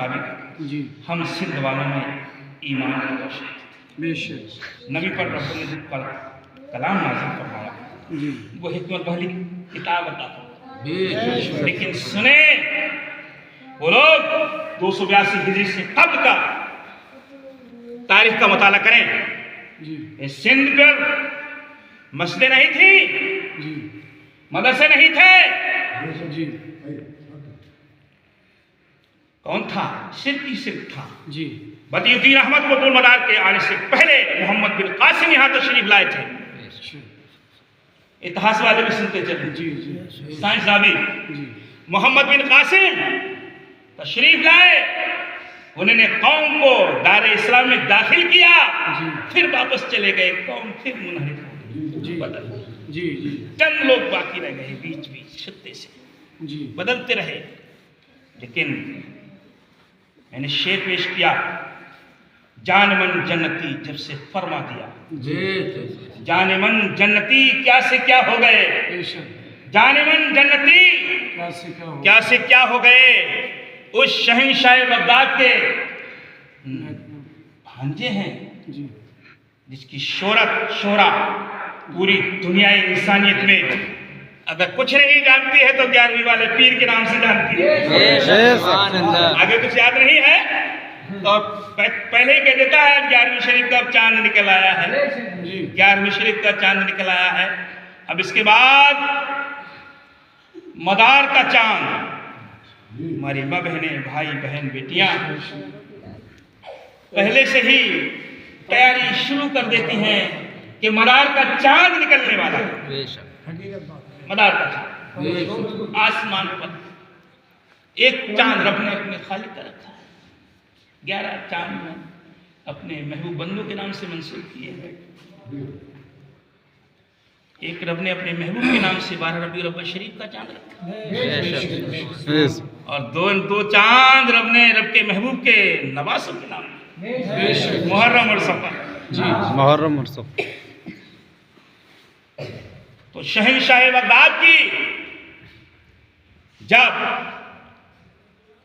मुताबिक जी हम सिंध वालों में ईमान की रोशनी थी। बेशक नबी पर रब्बुल ने जो कलाम नाज़िल फरमाया जी वो हिकमत वाली किताब अता फरमाई। लेकिन सुने वो लोग 282 हिजरी से कब्ल का तारीख का मुताला करें। जी इस सिंध पर मस्जिदें नहीं थी, जी मदरसे नहीं थे। जी कौन था? सिर्फ ही सिर्फ था। जी बदियुद्दीन अहमद कुतुब मदार के आने से पहले मोहम्मद बिन कासिम यहाँ तशरीफ लाए थे। इतिहास वाले भी सुनते चले, जी जी साइंसदान भी। जी मोहम्मद बिन कासिम तशरीफ लाए, उन्होंने कौम को दायरे इस्लाम में दाखिल किया, जी फिर वापस चले गए, कौम फिर मुनहरिफ हो गई, जी बदल गई। जी जी चंद लोग बाकी रह गए बीच बीच छत्ते से, जी बदलते रहे। लेकिन मैंने शेर पेश किया, जान मन जन्नती जब से फरमा दिया, जाने मन जन्नती क्या से क्या हो गए, बेशक जाने मन जन्नती क्या से क्या हो क्या से क्या हो गए। उस शहंशाह बगदाद के भांजे हैं जी जिसकी शोहरा पूरी दुनिया इंसानियत में अगर कुछ नहीं जानती है तो 11वीं वाले पीर के नाम से जानती है। आगे कुछ याद नहीं है तो पहले ही कह देता है 11वीं शरीफ का चांद निकल आया है, जी 11वीं शरीफ का चांद निकल आया है। अब इसके बाद मदार का चांद, हमारी माँ बहनें, भाई बहन, बेटियां पहले से ही तैयारी शुरू कर देती हैं कि मदार का चांद निकलने वाला है। मदार का चांद आसमान पर एक चांद रब ने अपने खालिक का रखा है, 11 चांद में अपने महबूब बंदों के नाम से मंसूब किए हैं। एक रब ने अपने महबूब के नाम से 12 रबी अव्वल शरीफ का चांद रखा है, और दो चांद रब ने रब के महबूब के नवासों के नाम, मुहर्रम और सफर। जी मुहर्रम और सफर। तो शहंशाह बगदाद की जब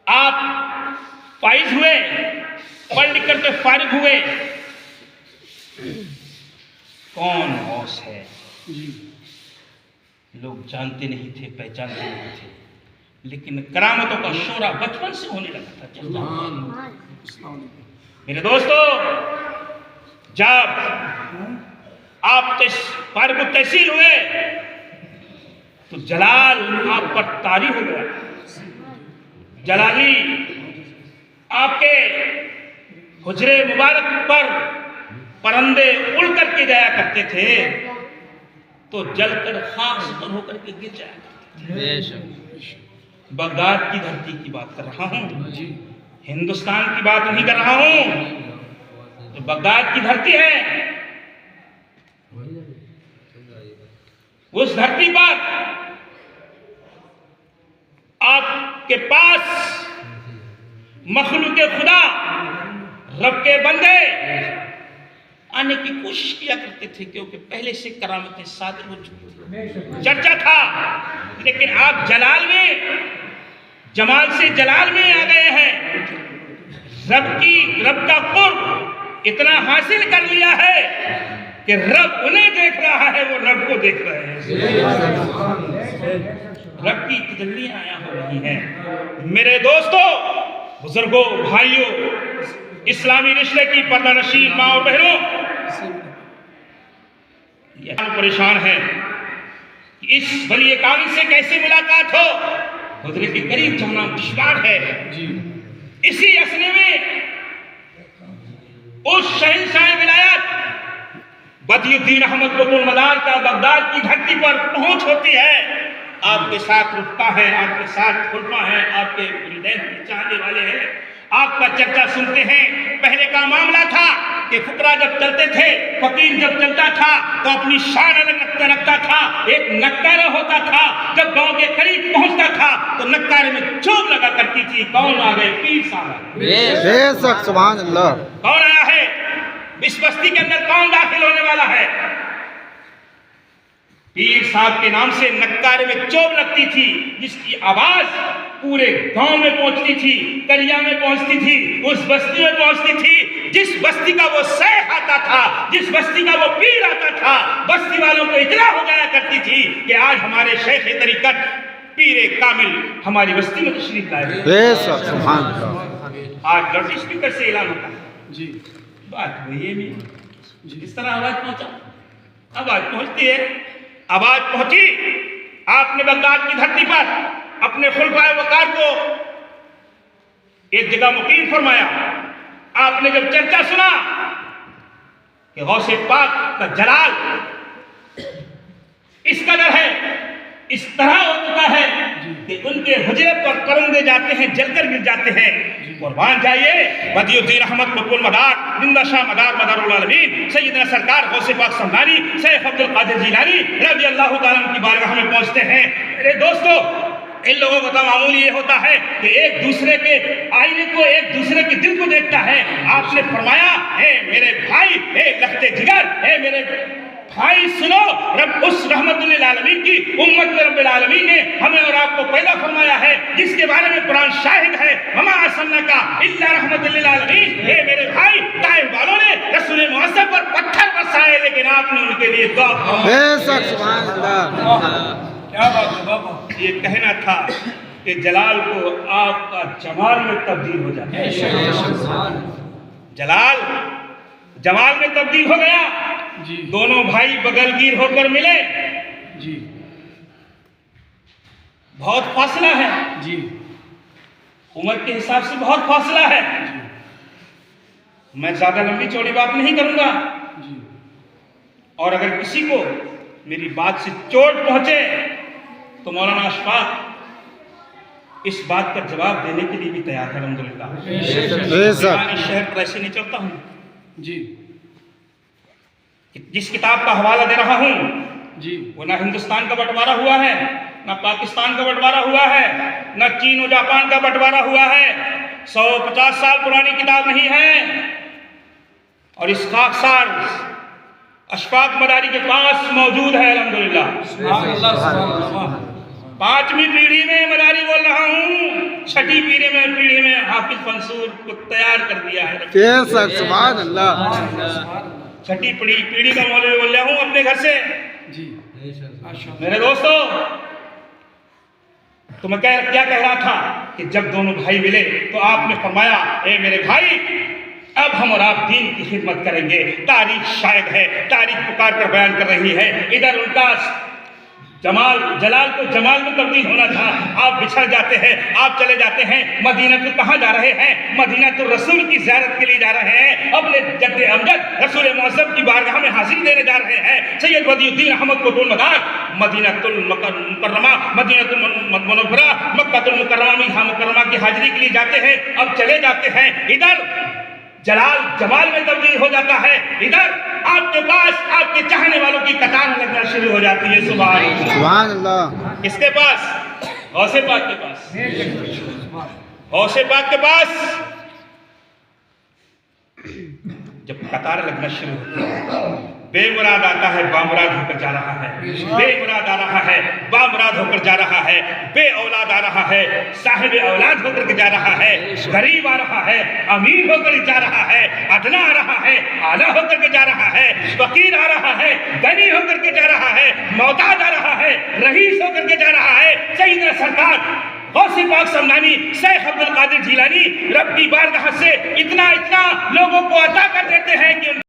आप फाइज हुए, पढ़ लिख कर के फारिग हुए, कौन गौस है जी लोग जानते नहीं थे, पहचानते नहीं थे, लेकिन करामतों का शोरा बचपन से होने लगा था। अस्सलाम मेरे दोस्तों, जब आप फारिग तहसील हुए तो जलाल आप पर तारी हो गया। जलाली आपके हुजरे मुबारक पर परिंदे उड़ करके जाया करते थे तो जलकर खाक सुतर होकर के गिर जाया करते थे। बगदाद की धरती की बात कर रहा हूँ, जी हिंदुस्तान की बात नहीं कर रहा हूँ। तो बगदाद की धरती है, उस धरती पर आपके पास मखलूक खुदा रब के बंदे आने की कोशिश किया करते थे, क्योंकि पहले से करामतें सादिर हो चुकी थी, चर्चा था। लेकिन आप जलाल में, जमाल से जलाल में आ गए हैं। रब का कुर्ब इतना हासिल कर लिया है कि रब उन्हें देख रहा है, वो रब को देख रहे हैं। रब की तजल्लियां आया हो रही हैं। मेरे दोस्तों, बुजुर्गों, भाइयों, इस्लामी रिश्ते की पर्दानशीन माँ और बहनों, परेशान है कि इस वली कामिल से कैसे मुलाकात हो, हुजरे के करीब जाना दुश्वार है। जी इसी असने में उस शहंशाह विलायत बदियुद्दीन अहमद कुतुब मदार का बगदाद की धरती पर पहुंच होती है। आपके साथ रुकता है, आपके साथ खुलता है, आपके मुरीदैन चाहने वाले हैं, आपका चर्चा सुनते हैं। पहले का मामला था कि फुकरा जब चलते थे, फकीर जब चलता था तो अपनी शान अलग रखता था। एक नक्कारा होता था, जब गांव के करीब पहुंचता था तो नक्कारे में चोट लगा करती थी। कौन आ गए? पीर साहब। बेशक, सुभान अल्लाह। कौन आया है? इस बस्ती के अंदर कौन दाखिल होने वाला है? पीर साहब के नाम से नक्कारे में चोट लगती थी, जिसकी आवाज पूरे गांव में पहुंचती थी, करिया में पहुंचती थी, उस बस्ती में पहुंचती थी। जिस बस्ती का वो शेख आता था, जिस बस्ती का वो पीर आता था, बस्ती वालों को इतना हो जाया करती थी कि आज हमारे शेख तरीकत पीर कामिल हमारी बस्ती में तशरीफ लाए। बेशक सुभान अल्लाह। आज लाउड स्पीकर से ऐलान होता है। जी बात वही है नहीं, इस तरह आवाज पहुंचा, आवाज पहुंचती है। आवाज पहुंची, आपने बगदाद की धरती पर अपने खुलफाए वकार को एक जगह मुकीम फरमाया। आपने जब चर्चा सुना कि गौसे पाक का जलाल इस कदर है, इस तरह हो चुका है कि उनके हुजरे पर परिंदे जाते हैं, जलकर गिर जाते हैं। कुर्बान जाइए बदियुद्दीन अहमद कुतुल मदार जिंदा शाह मदार मदारुल आलमीन सैयदना सरकार गौसे पाक समदानी शेख अब्दुल कादिर जिलानी रज़ी अल्लाह तआला की बारगाह में पहुंचते हैं। मेरे दोस्तों, इन लोगों को तो मामूली ये होता है कि एक दूसरे के आईने को, एक दूसरे के दिल को देखता है। आपने फरमाया, हे मेरे भाई, हे लखते जिगर, हे मेरे भाई सुनो, रब उस रहमतुल्लिल आलमीन की उम्मत में रब्बिल आलमीन ने हमें और आपको पैदा फरमाया है, जिसके बारे में कुरान शाहिद है, वमा अर्सलनाका इल्ला रहमतुल्लिल आलमीन। हे मेरे भाई, ताइफ वालों ने रसूल मुअज़्ज़म पर पत्थर बरसाए, लेकिन आपने उनके लिए दुआ फरमाई। बेशक सुभान अल्लाह। क्या बात है बाबा। ये कहना था कि जलाल को आपका जमाल में तब्दील हो जाता है। जलाल जमाल में तब्दील हो गया। जी दोनों भाई बगलगीर होकर मिले। जी बहुत फासला है, जी उम्र के हिसाब से बहुत फासला है। मैं ज्यादा लंबी चौड़ी बात नहीं करूंगा, जी और अगर किसी को मेरी बात से चोट पहुंचे तो मौलाना अशफाक इस बात का जवाब देने के लिए भी तैयार है। अल्हम्दुलिल्लाह। बेशक। इस शहर पर ऐसे नहीं चलता हूं। जी जिस किताब का हवाला दे रहा हूं जी वो ना हिंदुस्तान का बंटवारा हुआ है, ना पाकिस्तान का बंटवारा हुआ है, ना चीन और जापान का बंटवारा हुआ है। 150 साल पुरानी किताब नहीं है, और इस खाकसार अशफाक मदारी के पास मौजूद है। अल्हम्दुलिल्लाह। सुभान अल्लाह, सुभान अल्लाह। 5वीं पीढ़ी में मदारी बोल रहा हूँ, 6ठी पीढ़ी में हाफिज मंसूर को तैयार कर दिया है। बेशक सुभान अल्लाह। 6ठी पीढ़ी का मौलवी बोल रहा हूँ अपने घर से। जी माशाअल्लाह। मेरे दोस्तों, तो मैं क्या कह रहा था कि जब दोनों भाई मिले तो आपने फरमाया, ए मेरे भाई, अब हम और आप दीन की खिदमत करेंगे। तारीख शायद है, तारीख पुकार कर बयान कर रही है। इधर उनका जलाल को जमाल में तब्दील होना था, आप बिछड़ जाते हैं, आप चले जाते हैं। मदीना तो कहाँ जा रहे हैं? मदीना तो रसूल की ज़ियारत के लिए जा रहे हैं। अपने जद्दे अमजद रसूल मुअज़्ज़म की बारगाह में हाजिरी देने जा रहे हैं। सैयद बदियुद्दीन अहमद कुतुल मदार मदीनतुल मुकर्रमा, मदीनतुल मुनव्वरा, मक्कातुल मुकर्रमा की हाजिरी के लिए जाते हैं। अब चले जाते हैं, इधर जलाल जमाल में तब्दील हो जाता है, इधर आपके पास आपके चाहने वालों की कतार लगना शुरू हो जाती है। सुभान अल्लाह। किसके पास? गौसे पाक के पास। गौसे पाक के पास जब कतार लगना शुरू होती है, बेमुराद आता है, बामुराद होकर जा रहा है, बेमुराद आ रहा है, बामुराद होकर जा रहा है, बे औलाद आ रहा है, साहिब औलाद होकर के जा रहा है, गरीब आ रहा है, अमीर होकर जा रहा है, अदना आ रहा है, आला होकर के जा रहा है, फकीर आ रहा है, गनी होकर के जा रहा है, मोहताज आ रहा है, रईस होकर के जा रहा है। सैयदना सरकार गौसे पाक समदानी शेख अब्दुल कादिर जिलानी रब की बारगाह से इतना लोगों को अता कर देते हैं कि